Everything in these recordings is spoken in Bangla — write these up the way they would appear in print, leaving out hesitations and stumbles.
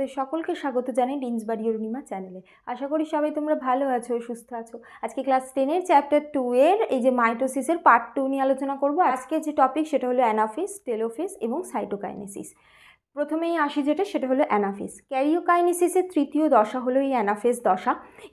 তোমাদের সকলকে স্বাগত জানাই ডিন্সবাড়ি অরুণিমা চ্যানেলে। আশা করি সবাই তোমরা ভালো আছো, সুস্থ আছো। আজকে ক্লাস 10-এর চ্যাপ্টার 2 এর এই যে মাইটোসিসের পার্ট 2 নিয়ে আলোচনা করব। আজকে যে টপিক সেটা হলো অ্যানাফেজ, টেলোফেজ এবং সাইটোকাইনেসিস। প্রথমেই আসি সেটা হলো অ্যানাফেজ। ক্যারিওকাইনেসিসের তৃতীয় দশা হলো এই অ্যানাফেজ দশা।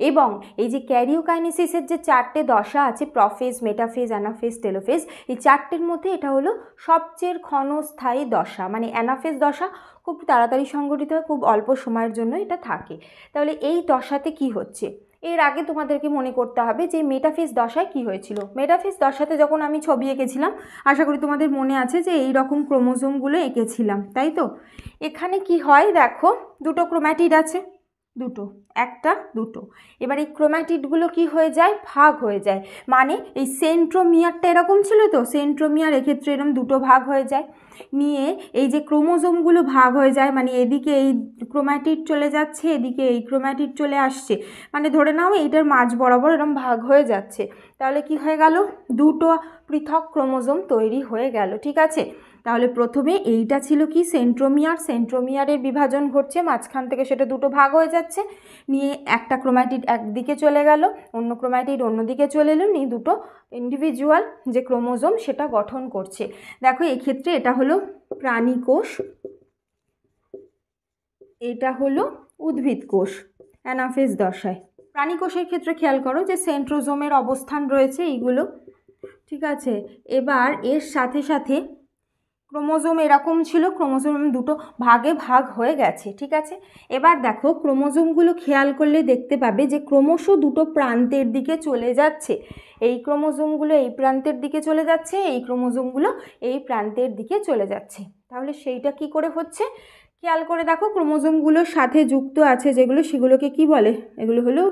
এবং এই যে ক্যারিওকাইনেসিসের যে 4টে দশা আছে, প্রফেজ, মেটাফেজ, অ্যানাফেজ, টেলোফেজ, এই 4টের মধ্যে এটা হলো সবচেয়ে ক্ষণস্থায়ী দশা। মানে অ্যানাফেজ দশা খুব তাড়াতাড়ি সংঘটিত হয়, খুব অল্প সময়ের জন্য এটা থাকে। তাহলে এই দশাতে কি হচ্ছে, এর আগে তোমাদেরকে মনে করতে হবে যে মেটাফেজ দশায় কি হয়েছিল। মেটাফেজ দশাতে যখন আমি ছবি এঁকেছিলাম, আশা করি তোমাদের মনে আছে যে এই রকম ক্রোমোজোমগুলো এঁকেছিলাম, তাই তো? এখানে কি হয় দেখো, দুটো ক্রোম্যাটিড আছে, দুটো, একটা দুটো। এবার এই ক্রোম্যাটিডগুলো কি হয়ে যায়, ভাগ হয়ে যায়। মানে এই সেন্ট্রোমিয়ারটা এরকম ছিল তো, সেন্ট্রোমিয়ার এক্ষেত্রে এরকম দুটো ভাগ হয়ে যায়, নিয়ে এই যে ক্রোমোজোমগুলো ভাগ হয়ে যায়, মানে এদিকে এই ক্রোম্যাটিড চলে যাচ্ছে, এদিকে এই ক্রোম্যাটিড চলে আসছে, মানে ধরে নাও এইটার মাঝ বরাবর এরকম ভাগ হয়ে যাচ্ছে। তাহলে কি হয়ে গেল, দুটো পৃথক ক্রোমোজোম তৈরি হয়ে গেল, ঠিক আছে? তাহলে প্রথমে এইটা ছিল কি সেন্ট্রোমিয়ার, সেন্ট্রোমিয়ারের বিভাজন ঘটছে, মাঝখান থেকে সেটা দুটো ভাগ হয়ে যাচ্ছে, নিয়ে একটা ক্রোম্যাটিড একদিকে চলে গেল, অন্য ক্রোম্যাটিড অন্যদিকে চলে এলো, নিয়ে দুটো ইন্ডিভিজুয়াল যে ক্রোমোজোম সেটা গঠন করছে। দেখো এক্ষেত্রে এটা হলো প্রাণী কোষ, এটা হলো উদ্ভিদ কোষ অ্যানাফেজ দশায়। প্রাণী কোষের ক্ষেত্রে খেয়াল করো যে সেন্ট্রোজোমের অবস্থান রয়েছে এইগুলো, ঠিক আছে? এবার এর সাথে সাথে ক্রোমোজোম এরকম ছিল, ক্রোমোজোম দুটো ভাগে ভাগ হয়ে গেছে, ঠিক আছে? এবার দেখো ক্রোমোজোমগুলো খেয়াল করলে দেখতে পাবে যে ক্রমশ দুটো প্রান্তের দিকে চলে যাচ্ছে। এই ক্রোমোজোমগুলো এই প্রান্তের দিকে চলে যাচ্ছে, এই ক্রোমোজোমগুলো এই প্রান্তের দিকে চলে যাচ্ছে। তাহলে সেইটা কি করে হচ্ছে খেয়াল করে দেখো, ক্রোমোজোমগুলোর সাথে যুক্ত আছে যেগুলো, সেগুলোকে কি বলে, এগুলো হলো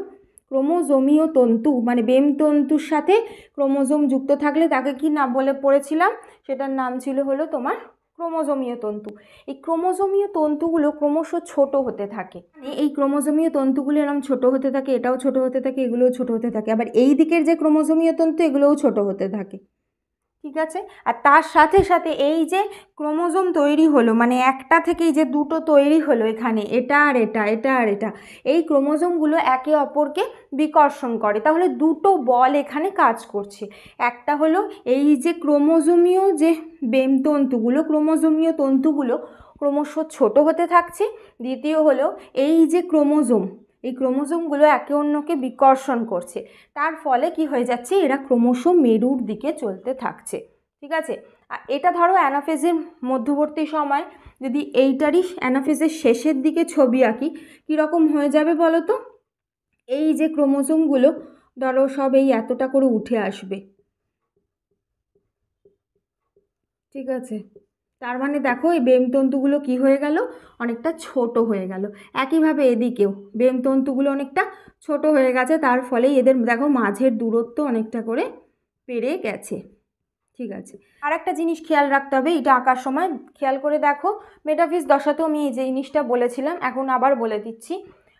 ক্রোমোজোমীয় তন্তু। মানে বেম তন্তুর সাথে ক্রোমোজোম যুক্ত থাকলে তাকে কি নাম বলে পড়েছিলাম, সেটার নাম ছিল হলো তোমার ক্রোমোজোমীয় তন্তু। এই ক্রোমোজোমীয় তন্তুগুলো ক্রমশ ছোট হতে থাকে, এই ক্রোমোজোমীয় তন্তুগুলো এরকম ছোট হতে থাকে, এটাও ছোট হতে থাকে, এগুলোও ছোট হতে থাকে, আবার এই দিকের যে ক্রোমোজোমীয় তন্তু এগুলোও ছোট হতে থাকে, ঠিক আছে? আর তার সাথে সাথে এই যে ক্রোমোজোম তৈরি হলো, মানে একটা থেকেই যে দুটো তৈরি হলো এখানে, এটা আর এটা, এটা আর এটা, এই ক্রোমোজোমগুলো একে অপরকে বিকর্ষণ করে। তাহলে দুটো বল এখানে কাজ করছে। একটা হলো এই যে ক্রোমোজোমীয় যে বেমতন্তুগুলো, ক্রোমোজোমীয় তন্তুগুলো ক্রমশ ছোট হতে থাকছে। দ্বিতীয় হলো এই যে ক্রোমোজোম, এই ক্রোমোজোমগুলো একে অন্যকে বিকর্ষণ করছে, তার ফলে কি হয়ে যাচ্ছে, এরা ক্রমশ মেরুর দিকে চলতে থাকছে, ঠিক আছে? আর এটা ধরো অ্যানাফেজের মধ্যবর্তী সময়, যদি এইটারই অ্যানাফেজের শেষের দিকে ছবি আঁকি, কীরকম হয়ে যাবে বলো তো? এই যে ক্রোমোজোমগুলো ধরো সব এই এতটা করে উঠে আসবে, ঠিক আছে? তার মানে দেখো এই বেমতন্তুগুলো কি হয়ে গেল, অনেকটা ছোট হয়ে গেল। একইভাবে এদিকেও বেমতন্তুগুলো অনেকটা ছোট হয়ে গেছে, তার ফলে এদের দেখো মাঝের দূরত্ব অনেকটা করে বেড়ে গেছে, ঠিক আছে? আর একটা জিনিস খেয়াল রাখতে হবে, এটা আঁকার সময় খেয়াল করে দেখো, মেটাফেজ দশাতেও আমি এই যে জিনিসটা বলেছিলাম, এখন আবার বলে দিচ্ছি।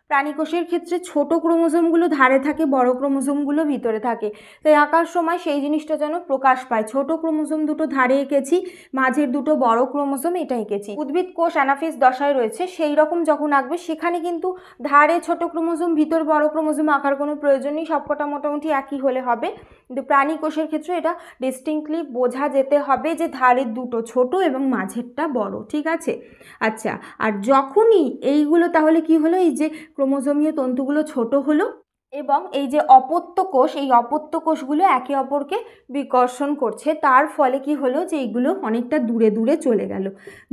প্রাণীকোষের ক্ষেত্রে ছোট ক্রোমোজোমগুলো ধারে থাকে, বড় ক্রোমোজোমগুলো ভিতরে থাকে। তাই আঁকার সময় সেই জিনিসটা যেন প্রকাশ পায়। ছোট ক্রোমোজোম দুটো ধারে এঁকেছি, মাঝের দুটো বড় ক্রোমোজোম এটা এঁকেছি। উদ্ভিদ কোষ অ্যানাফেজ দশায় রয়েছে, সেই রকম যখন আঁকবে সেখানে কিন্তু ধারে ছোট ক্রোমোজোম, ভিতর বড় ক্রোমোজোম আঁকার কোনো প্রয়োজন নেই, সবকটা মোটামুটি একই হলে হবে। কিন্তু প্রাণী কোষের ক্ষেত্রে এটা ডিস্টিংক্টলি বোঝা যেতে হবে যে ধারের দুটো ছোট এবং মাঝেরটা বড়, ঠিক আছে? আচ্ছা, আর যখনই এইগুলো তাহলে কি হলো, এই যে ক্রোমোজোমীয় তন্তুগুলো ছোট হলো এবং এই যে অপত্য কোষ, এই অপত্য কোষগুলো একে অপরকে বিকর্ষণ করছে, তার ফলে কি হলো যে এইগুলো অনেকটা দূরে দূরে চলে গেল।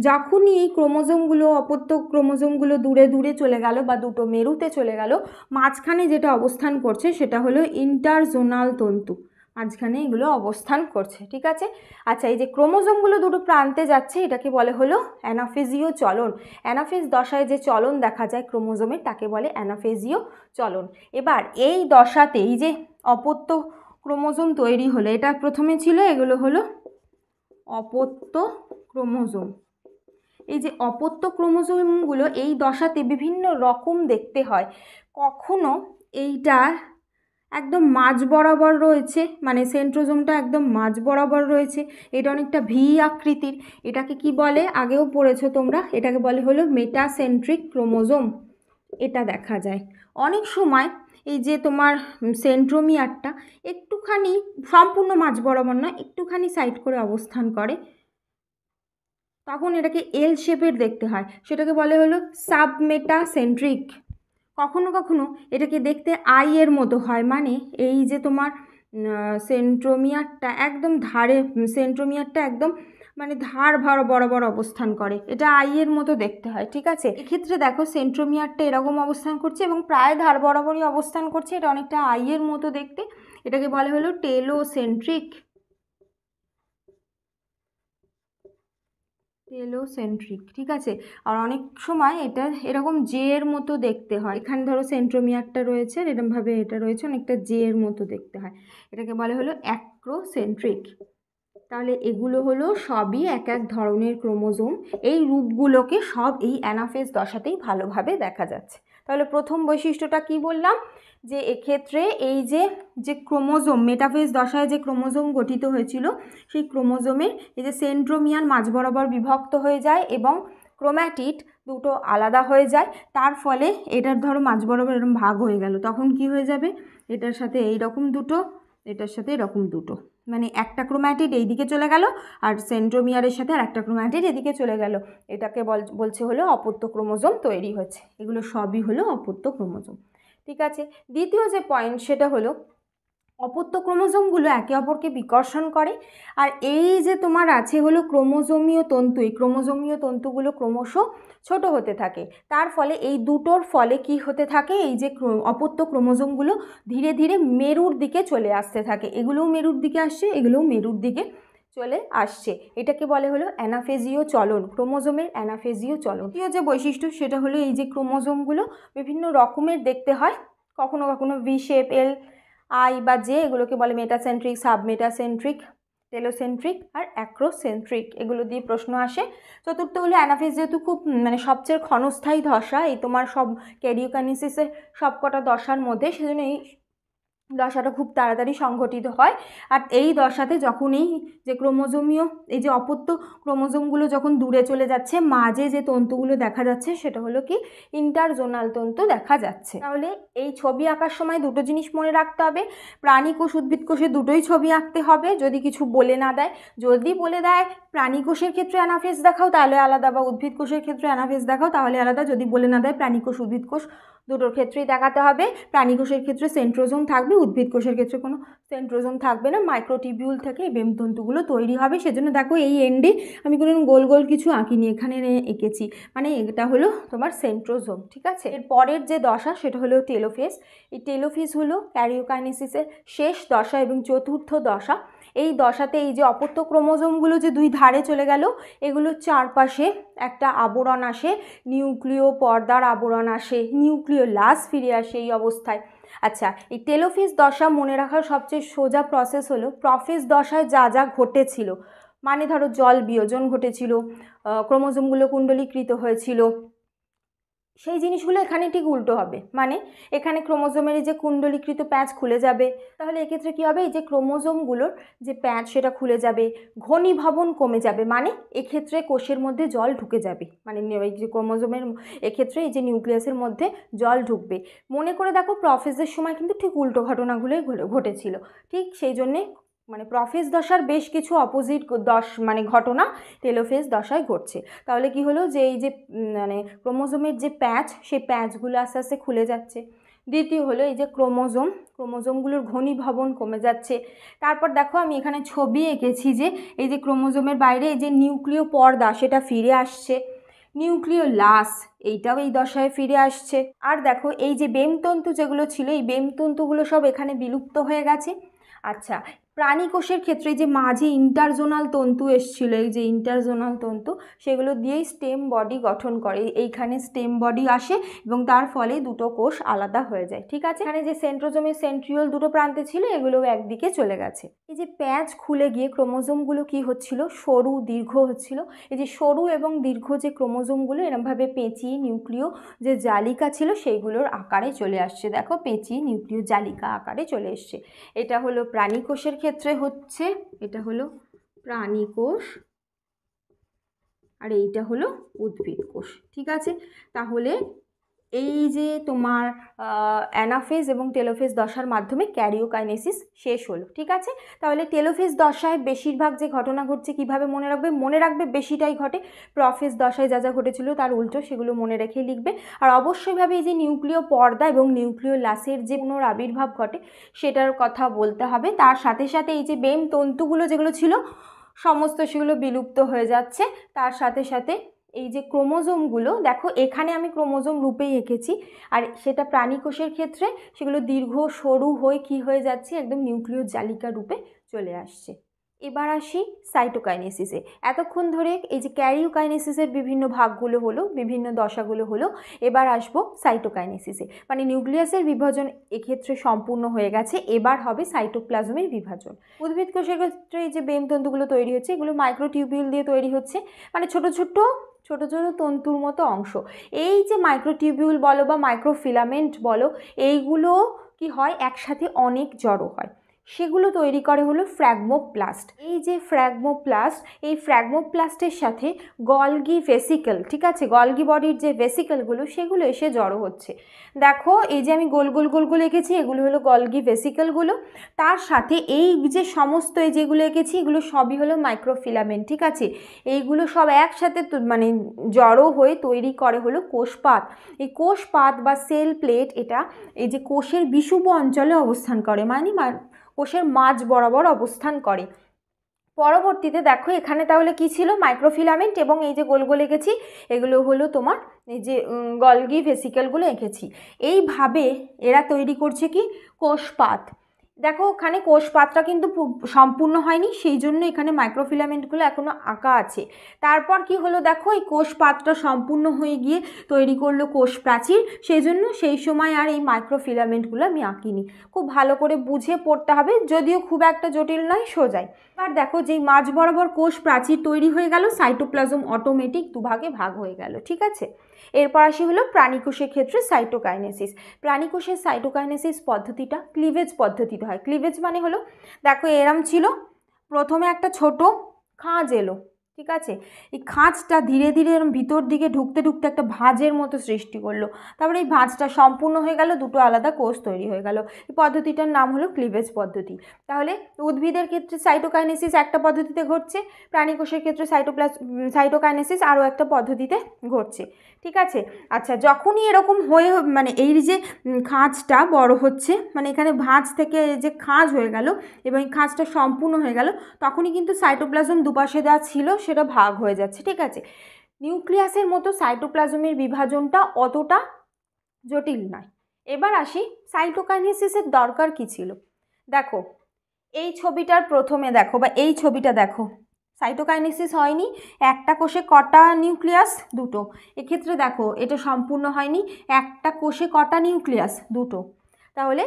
যখনই এই ক্রোমোজোমগুলো, অপত্য ক্রোমোজোমগুলো দূরে দূরে চলে গেল বা দুটো মেরুতে চলে গেল, মাঝখানে যেটা অবস্থান করছে সেটা হলো ইন্টারজোনাল তন্তু, মাঝখানে এগুলো অবস্থান করছে, ঠিক আছে? আচ্ছা, এই যে ক্রোমোজোমগুলো দুটো প্রান্তে যাচ্ছে এটাকে বলে হলো অ্যানাফেজীয় চলন। অ্যানাফেজ দশায় যে চলন দেখা যায় ক্রোমোজোমের তাকে বলে অ্যানাফেজীয় চলন। এবার এই দশাতে এই যে অপত্য ক্রোমোজোম তৈরি হলো, এটা প্রথমে ছিল, এগুলো হলো অপত্য ক্রোমোজোম। এই যে অপত্য ক্রোমোজোমগুলো এই দশাতে বিভিন্ন রকম দেখতে হয়। কখনো এইটা একদম মাঝ বরাবর রয়েছে, মানে সেন্ট্রোজোমটা একদম মাঝ বরাবর রয়েছে। এটা অনেকটা ভি আকৃতির। এটাকে কি বলে, আগেও পড়েছো তোমরা, এটাকে বলে হলো মেটাসেন্ট্রিক ক্রোমোজোম। এটা দেখা যায় অনেক সময়। এই যে তোমার সেন্ট্রোমিয়ারটা একটুখানি, সম্পূর্ণ মাঝ বরাবর না, একটুখানি সাইড করে অবস্থান করে, তখন এটাকে এল শেপের দেখতে হয়, সেটাকে বলে হলো সাবমেটাসেন্ট্রিক। কখনো কখনো এটাকে দেখতে আই এর মতো হয়, মানে এই যে তোমার সেন্ট্রোমিয়ারটা একদম ধারে, সেন্ট্রোমিয়ারটা একদম মানে ধার বরাবর অবস্থান করে, এটা আই এর মতো দেখতে হয়। ঠিক আছে, এক্ষেত্রে দেখো সেন্ট্রোমিয়ারটা এরকম অবস্থান করছে এবং প্রায় ধার বরাবরই অবস্থান করছে, এটা অনেকটা আই এর মতো দেখতে। এটাকে বলে হলো টেলোসেন্ট্রিক। টেলোসেন্ট্রিক, ঠিক আছে। আর অনেক সময় এটা এরকম জে এর মতো দেখতে হয়। এখানে ধরো সেন্ট্রোমিয়ারটা রয়েছে, এরকমভাবে এটা রয়েছে, অনেকটা জে এর মতো দেখতে হয়, এটাকে বলে হলো অ্যাক্রোসেন্ট্রিক। তাহলে এগুলো হলো সবই এক এক ধরনের ক্রোমোজোম। এই রূপগুলোকে সব এই অ্যানাফেজ দশাতেই ভালোভাবে দেখা যাচ্ছে। তাহলে প্রথম বৈশিষ্ট্যটা কি বললাম, যে এক্ষেত্রে এই যে যে ক্রোমোজোম মেটাফেজ দশায় যে ক্রোমোজোম গঠিত হয়েছিল, সেই ক্রোমোজোমের এই যে সেন্ট্রোমিয়ার মাঝ বরাবর বিভক্ত হয়ে যায় এবং ক্রোম্যাটিড দুটো আলাদা হয়ে যায়। তার ফলে এটার ধরো মাঝ বরাবর এরকম ভাগ হয়ে গেল, তখন কি হয়ে যাবে, এটার সাথে এইরকম দুটো, এটার সাথে এরকম দুটো, মানে একটা ক্রোম্যাটিড এই দিকে চলে গেল আর সেন্ট্রোমিয়ারের সাথে আর একটা ক্রোম্যাটিড এদিকে চলে গেল, এটাকে বলছে হলো অপত্য ক্রোমোজোম তৈরি হচ্ছে। এগুলো সবই হলো অপত্য ক্রোমোজোম। ঠিক আছে, দ্বিতীয় যে পয়েন্ট সেটা হলো অপত্য ক্রোমোজোমগুলো একে অপরকে বিকর্ষণ করে। আর এই যে তোমার আছে হলো ক্রোমোজোমীয় তন্তু, এই ক্রোমোজোমীয় তন্তুগুলো ক্রমশ ছোট হতে থাকে। তার ফলে এই দুটোর ফলে কি হতে থাকে, এই যে অপত্য ক্রোমোজোমগুলো ধীরে ধীরে মেরুর দিকে চলে আসতে থাকে, এগুলোও মেরুর দিকে আসছে, এগুলোও মেরুর দিকে চলে আসছে। এটাকে বলে হলো অ্যানাফেজীয় চলন, ক্রোমোজোমের অ্যানাফেজীয় চলন। দ্বিতীয় যে বৈশিষ্ট্য সেটা হলো এই যে ক্রোমোজোমগুলো বিভিন্ন রকমের দেখতে হয়, কখনো কখনো ভি শেপ, এল, আই বা জে, এগুলোকে বলে মেটাসেন্ট্রিক, সাবমেটাসেন্ট্রিক, টেলোসেন্ট্রিক আর অ্যাক্রোসেন্ট্রিক, এগুলো দিয়ে প্রশ্ন আসে। চতুর্থ হলো অ্যানাফেজ, যেহেতু খুব মানে সবচেয়ে ক্ষণস্থায়ী দশা, এই তোমার সব ক্যারিওকাইনেসিসের সব কটা দশার মধ্যে, সেজন্য এই দশাটা খুব তাড়াতাড়ি সংঘটিত হয়। আর এই দশাতে যখন এই যে ক্রোমোজোমীয় এই যে অপত্য ক্রোমোজোমগুলো যখন দূরে চলে যাচ্ছে, মাঝে যে তন্তুগুলো দেখা যাচ্ছে সেটা হলো কি ইন্টারজোনাল তন্তু দেখা যাচ্ছে। তাহলে এই ছবি আঁকার সময় দুটো জিনিস মনে রাখতে হবে, প্রাণী কোষ উদ্ভিদ কোষে দুটোই ছবি আঁকতে হবে যদি কিছু বলে না দেয়। যদি বলে দেয় প্রাণী কোষের ক্ষেত্রে অ্যানাফেজ দেখাও তাহলে আলাদা, বা উদ্ভিদ কোষের ক্ষেত্রে অ্যানাফেজ দেখাও তাহলে আলাদা। যদি বলে না দেয় প্রাণী কোষ উদ্ভিদ কোষ দুটোর ক্ষেত্রেই দেখাতে হবে। প্রাণী কোষের ক্ষেত্রে সেন্ট্রোজোম থাকবে, উদ্ভিদ কোষের ক্ষেত্রে কোনো সেন্ট্রোজোম থাকবে না, মাইক্রোটিবিউল থেকে এই বেমতন্তুগুলো তৈরি হবে। সেজন্য দেখো এই এন্ডে আমি কোনো গোল গোল কিছু আঁকিনি, এখানে এঁকেছি, মানে এটা হলো তোমার সেন্ট্রোজোম। ঠিক আছে, এর পরের যে দশা সেটা হলো টেলোফেজ। এই টেলোফেজ হলো ক্যারিওকাইনেসিসের শেষ দশা এবং চতুর্থ দশা। এই দশাতে এই যে অপত্য ক্রোমোজোমগুলো যে দুই ধারে চলে গেল, এগুলোর চারপাশে একটা আবরণ আসে, নিউক্লিয় পর্দার আবরণ আসে, নিউক্লিওলাস ফিরে আসে এই অবস্থায়। আচ্ছা, এই টেলোফেজ দশা মনে রাখার সবচেয়ে সোজা প্রসেস হলো প্রফেজ দশায় যা যা ঘটেছিল, মানে ধরো জল বিয়োজন ঘটেছিল, ক্রোমোজোমগুলো কুণ্ডলীকৃত হয়েছিল, সেই জিনিসগুলো এখানে ঠিক উল্টো হবে। মানে এখানে ক্রোমোজোমের যে কুণ্ডলীকৃত প্যাচ খুলে যাবে, তাহলে এক্ষেত্রে কী হবে, এই যে ক্রোমোজোমগুলোর যে প্যাচ সেটা খুলে যাবে, ঘনীভবন কমে যাবে, মানে এক্ষেত্রে কোষের মধ্যে জল ঢুকে যাবে, মানে এই যে ক্রোমোজোমের এক্ষেত্রে এই যে নিউক্লিয়াসের মধ্যে জল ঢুকবে। মনে করে দেখো প্রফেজের সময় কিন্তু ঠিক উল্টো ঘটনাগুলোই ঘটেছিল। ঠিক সেই জন্যে মানে প্রফেজ দশার বেশ কিছু অপোজিট মানে ঘটনা টেলোফেজ দশায় ঘটছে। তাহলে কি হলো, যে এই যে মানে ক্রোমোজোমের যে প্যাচ, সেই প্যাচগুলো আস্তে আস্তে খুলে যাচ্ছে। দ্বিতীয় হলো এই যে ক্রোমোজোমগুলোর ঘনীভবন কমে যাচ্ছে। তারপর দেখো আমি এখানে ছবি এঁকেছি যে এই যে ক্রোমোজোমের বাইরে এই যে নিউক্লিয় পর্দা সেটা ফিরে আসছে, নিউক্লিওলাস এইটাও এই দশায় ফিরে আসছে। আর দেখো এই যে বেমতন্তু যেগুলো ছিল, এই বেমতন্তুগুলো সব এখানে বিলুপ্ত হয়ে গেছে। আচ্ছা, প্রাণী কোষের ক্ষেত্রে যে মাঝে ইন্টারজোনাল তন্তু এসেছিল, এই যে ইন্টারজোনাল তন্তু, সেগুলো দিয়েই স্টেম বডি গঠন করে। এইখানে স্টেম বডি আসে এবং তার ফলে দুটো কোষ আলাদা হয়ে যায়। ঠিক আছে, এখানে যে সেন্ট্রোজোমের সেন্ট্রিওল দুটো প্রান্তে ছিল, এগুলো একদিকে চলে গেছে। এই যে প্যাচ খুলে গিয়ে ক্রোমোজোমগুলো কি হচ্ছিল, সরু দীর্ঘ হচ্ছিল। এই যে সরু এবং দীর্ঘ যে ক্রোমোজোমগুলো এরমভাবে পেঁচিয়ে নিউক্লিয় যে জালিকা ছিল সেইগুলোর আকারে চলে আসছে। দেখো, পেঁচিয়ে নিউক্লিয় জালিকা আকারে চলে এসছে। এটা হলো প্রাণী কোষের ক্ষেত্রে হচ্ছে, এটা হলো প্রাণী কোষ, আর এইটা হলো উদ্ভিদ কোষ। ঠিক আছে, তাহলে এই যে তোমার অ্যানাফেজ এবং টেলোফেজ দশার মাধ্যমে ক্যারিওকাইনেসিস শেষ হলো। ঠিক আছে, তাহলে টেলোফেজ দশায় বেশিরভাগ যে ঘটনা ঘটছে কীভাবে মনে রাখবে বেশিটাই ঘটে। প্রফেজ দশায় যা যা ঘটেছিল তার উল্টো, সেগুলো মনে রেখেই লিখবে। আর অবশ্যই ভাবে এই যে নিউক্লিয় পর্দা এবং নিউক্লিয় লাসের যে পুনর আবির্ভাব ঘটে সেটার কথা বলতে হবে। তার সাথে সাথে এই যে বেম তন্তুগুলো যেগুলো ছিল সমস্ত সেগুলো বিলুপ্ত হয়ে যাচ্ছে। তার সাথে সাথে এই যে ক্রোমোজোমগুলো, দেখো এখানে আমি ক্রোমোজোম রূপেই এঁকেছি, আর সেটা প্রাণী কোষের ক্ষেত্রে সেগুলো দীর্ঘ সরু হয়ে কি হয়ে যাচ্ছে, একদম নিউক্লিয় জালিকা রূপে চলে আসছে। এবার আসি সাইটোকাইনেসিসে। এতক্ষণ ধরে এই যে ক্যারিওকাইনেসিসের বিভিন্ন ভাগগুলো হলো, বিভিন্ন দশাগুলো হলো, এবার আসবো সাইটোকাইনেসিসে। মানে নিউক্লিয়াসের বিভাজন এক্ষেত্রে সম্পূর্ণ হয়ে গেছে, এবার হবে সাইটোপ্লাজমের বিভাজন। উদ্ভিদ কোষের ক্ষেত্রে এই যে বেমতন্তুগুলো তৈরি হচ্ছে, এগুলো মাইক্রোটিউবিউল দিয়ে তৈরি হচ্ছে, মানে ছোট ছোট তন্তুর মতো অংশ। এই যে মাইক্রোটিউবিউল বলো বা মাইক্রোফিলামেন্ট বলো, এইগুলো কি হয়, একসাথে অনেক জড়ো হয়, সেগুলো তৈরি করে হলো ফ্র্যাগমোপ্লাস্ট। এই যে ফ্র্যাগমোপ্লাস্ট, এই ফ্র্যাগমোপ্লাস্টের সাথে গলগি ভেসিকল, ঠিক আছে, গলগি বডির যে ভেসিকলগুলো সেগুলো এসে জড়ো হচ্ছে। দেখো এই যে আমি গোল গোল গোল গোল এঁকেছি, এগুলো হলো গলগি ভেসিকলগুলো। তার সাথে এই যে সমস্ত এই যেগুলো এঁকেছি এগুলো সবই হলো মাইক্রোফিলামেন্ট। ঠিক আছে, এইগুলো সব একসাথে মানে জড়ো হয়ে তৈরি করে হলো কোষপাত। এই কোষপাত বা সেল প্লেট, এটা এই যে কোষের বিষুব অঞ্চলে অবস্থান করে, মানে কোষের মাঝ বরাবর অবস্থান করে। পরবর্তীতে দেখো এখানে তাহলে কি ছিল, মাইক্রোফিলামেন্ট, এবং এই যে গোল গোল এঁকেছি এগুলো হলো তোমার এই যে গলগি ভেসিকলগুলো এঁকেছি। এইভাবে এরা তৈরি করছে কি, কোষপাত। দেখো ওখানে কোষপাতটা কিন্তু সম্পূর্ণ হয়নি, সেই জন্য এখানে মাইক্রোফিলামেন্টগুলো এখনও আঁকা আছে। তারপর কি হলো, দেখো এই কোষপাতটা সম্পূর্ণ হয়ে গিয়ে তৈরি করলো কোষ প্রাচীর, সেই জন্য সেই সময় আর এই মাইক্রোফিলামেন্টগুলো আমি আঁকিনি। খুব ভালো করে বুঝে পড়তে হবে, যদিও খুব একটা জটিল নয়, সোজাই। এবার দেখো যেই মাঝ বরাবর কোষ প্রাচীর তৈরি হয়ে গেল, সাইটোপ্লাজম অটোমেটিক দুভাগে ভাগ হয়ে গেল। ঠিক আছে, এরপর আসি হলো প্রাণীকোষের ক্ষেত্রে সাইটোকাইনেসিস। প্রাণীকোষের সাইটোকাইনেসিস পদ্ধতিটা ক্লিভেজ পদ্ধতিতে হয়। ক্লিভেজ মানে হলো, দেখো এরম ছিল, প্রথমে একটা ছোট খাঁজ এলো, ঠিক আছে, এই খাঁজটা ধীরে ধীরে এরম ভিতর দিকে ঢুকতে ঢুকতে একটা ভাঁজের মতো সৃষ্টি করলো। তারপরে এই ভাঁজটা সম্পূর্ণ হয়ে গেল, দুটো আলাদা কোষ তৈরি হয়ে গেল। এই পদ্ধতিটার নাম হলো ক্লিভেজ পদ্ধতি। তাহলে উদ্ভিদের ক্ষেত্রে সাইটোকাইনেসিস একটা পদ্ধতিতে ঘটছে, প্রাণীকোষের ক্ষেত্রে সাইটোকাইনেসিস আরও একটা পদ্ধতিতে ঘটছে। ঠিক আছে, আচ্ছা, যখনই এরকম হয়ে মানে এই যে খাঁজটা বড় হচ্ছে, মানে এখানে ভাঁজ থেকে যে খাঁজ হয়ে গেল এবং এই খাঁজটা সম্পূর্ণ হয়ে গেল, তখনই কিন্তু সাইটোপ্লাজম দুপাশে যা ছিল সেটা ভাগ হয়ে যাচ্ছে। ঠিক আছে, নিউক্লিয়াসের মতো সাইটোপ্লাজমের বিভাজনটা অতটা জটিল নয়। এবার আসি সাইটোকাইনেসিসের দরকার কী ছিল। দেখো এই ছবিটার প্রথমে দেখো, বা এই ছবিটা দেখো, সাইটোকাইনেসিস হয়নি, একটা কোষে কটা নিউক্লিয়াস, দুটো। এক্ষেত্রে দেখো এটা সম্পূর্ণ হয়নি, একটা কোষে কটা নিউক্লিয়াস, দুটো। তাহলে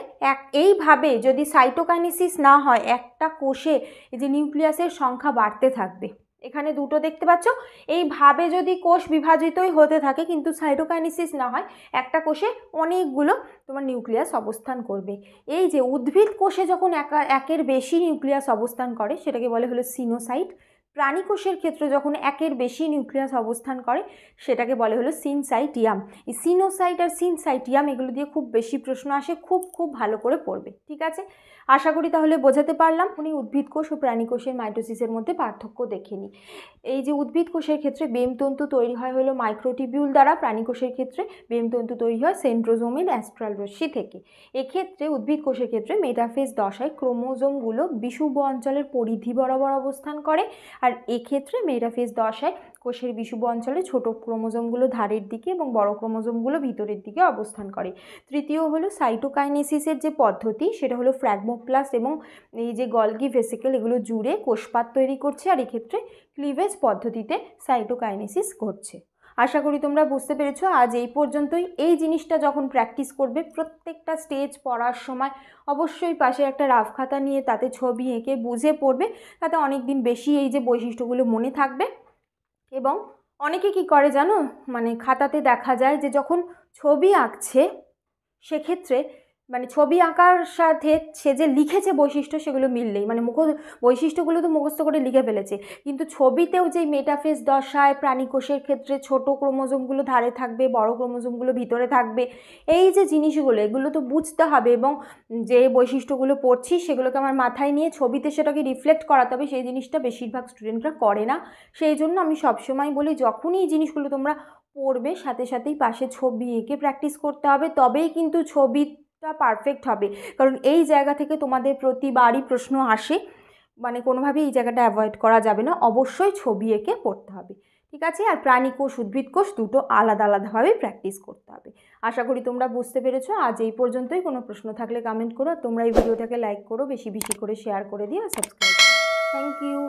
এইভাবে যদি সাইটোকাইনেসিস না হয়, একটা কোষে এই যে নিউক্লিয়াসের সংখ্যা বাড়তে থাকবে। এখানে দুটো দেখতে পাচ্ছ, এইভাবে যদি কোষ বিভাজিতই হতে থাকে কিন্তু সাইটোকাইনেসিস না হয়, একটা কোষে অনেকগুলো তোমার নিউক্লিয়াস অবস্থান করবে। এই যে উদ্ভিদ কোষে যখন একের বেশি নিউক্লিয়াস অবস্থান করে সেটাকে বলে হলো সিনোসাইট। প্রাণী কোষের ক্ষেত্রে যখন একের বেশি নিউক্লিয়াস অবস্থান করে সেটাকে বলে হলো সিনসাইটিয়াম। এই সিনোসাইট আর সিনসাইটিয়াম এগুলো দিয়ে খুব বেশি প্রশ্ন আসে, খুব ভালো করে পড়বে। ঠিক আছে, আশা করি তাহলে বোঝাতে পারলাম। উনি উদ্ভিদ কোষ ও প্রাণী কোষের মাইটোসিসের মধ্যে পার্থক্য দেখে নিই। এই যে উদ্ভিদ কোষের ক্ষেত্রে বেমতন্তু তৈরি হয় হলো মাইক্রোটিবিউল দ্বারা, প্রাণী কোষের ক্ষেত্রে বেমতন্তু তৈরি হয় সেন্ট্রোজোমের অ্যাস্ট্রাল রশ্মি থেকে। এক্ষেত্রে উদ্ভিদ কোষের ক্ষেত্রে মেটাফেজ দশায় ক্রোমোজোমগুলো বিষুব অঞ্চলের পরিধি বরাবর অবস্থান করে, আর এক্ষেত্রে মেটাফেজ দশায় কোষের বিষুব অঞ্চলে ছোট ক্রোমোজোমগুলো ধারের দিকে এবং বড় ক্রোমোজোমগুলো ভিতরের দিকে অবস্থান করে। তৃতীয় হলো সাইটোকাইনেসিসের যে পদ্ধতি, সেটা হলো ফ্র্যাগমোপ্লাস্ট এবং এই যে গলগি ভেসিকেল এগুলো জুড়ে কোষপাত তৈরি করছে, আর এক্ষেত্রে ক্লিভেজ পদ্ধতিতে সাইটোকাইনেসিস ঘটছে। আশা করি তোমরা বুঝতে পেরেছো। আজ এই পর্যন্তই। এই জিনিসটা যখন প্র্যাকটিস করবে প্রত্যেকটা স্টেজ পড়ার সময় অবশ্যই পাশে একটা রাফ খাতা নিয়ে তাতে ছবি এঁকে বুঝে পড়বে, তাতে অনেক দিন বেশি এই যে বৈশিষ্ট্যগুলো মনে থাকবে। এবং অনেকে কি করে জানো, মানে খাতাতে দেখা যায় যে যখন ছবি আঁকছে সেক্ষেত্রে মানে ছবি আঁকার সাথে সে যে লিখেছে বৈশিষ্ট্য সেগুলো মিললেই, মানে বৈশিষ্ট্যগুলো তো মুখস্থ করে লিখে ফেলেছে, কিন্তু ছবিতেও যেই মেটাফেজ দশায় প্রাণীকোষের ক্ষেত্রে ছোট ক্রোমোজোমগুলো ধারে থাকবে, বড় ক্রোমোজোমগুলো ভিতরে থাকবে, এই যে জিনিসগুলো এগুলো তো বুঝতে হবে, এবং যে বৈশিষ্ট্যগুলো পড়ছি সেগুলোকে আমার মাথায় নিয়ে ছবিতে সেটাকে রিফ্লেক্ট করাতে হবে। সেই জিনিসটা বেশিরভাগ স্টুডেন্টরা করে না। সেই জন্য আমি সবসময় বলি, যখনই এই জিনিসগুলো তোমরা পড়বে সাথে সাথেই পাশে ছবি এঁকে প্র্যাকটিস করতে হবে, তবেই কিন্তু ছবিটা পারফেক্ট হবে। কারণ এই জায়গা থেকে তোমাদের প্রতিবারই প্রশ্ন আসে, মানে কোনোভাবেই এই জায়গাটা অ্যাভয়েড করা যাবে না, অবশ্যই ছবি এঁকে পড়তে হবে। ঠিক আছে? আর প্রাণী কোষ উদ্ভিদ কোষ দুটো আলাদা আলাদাভাবে প্র্যাকটিস করতে হবে। আশা করি তোমরা বুঝতে পেরেছো। আজ এই পর্যন্তই। কোনো প্রশ্ন থাকলে কমেন্ট করো। তোমরা এই ভিডিওটাকে লাইক করো, বেশি বেশি করে শেয়ার করে দিও, আর সাবস্ক্রাইব করো। Thank you.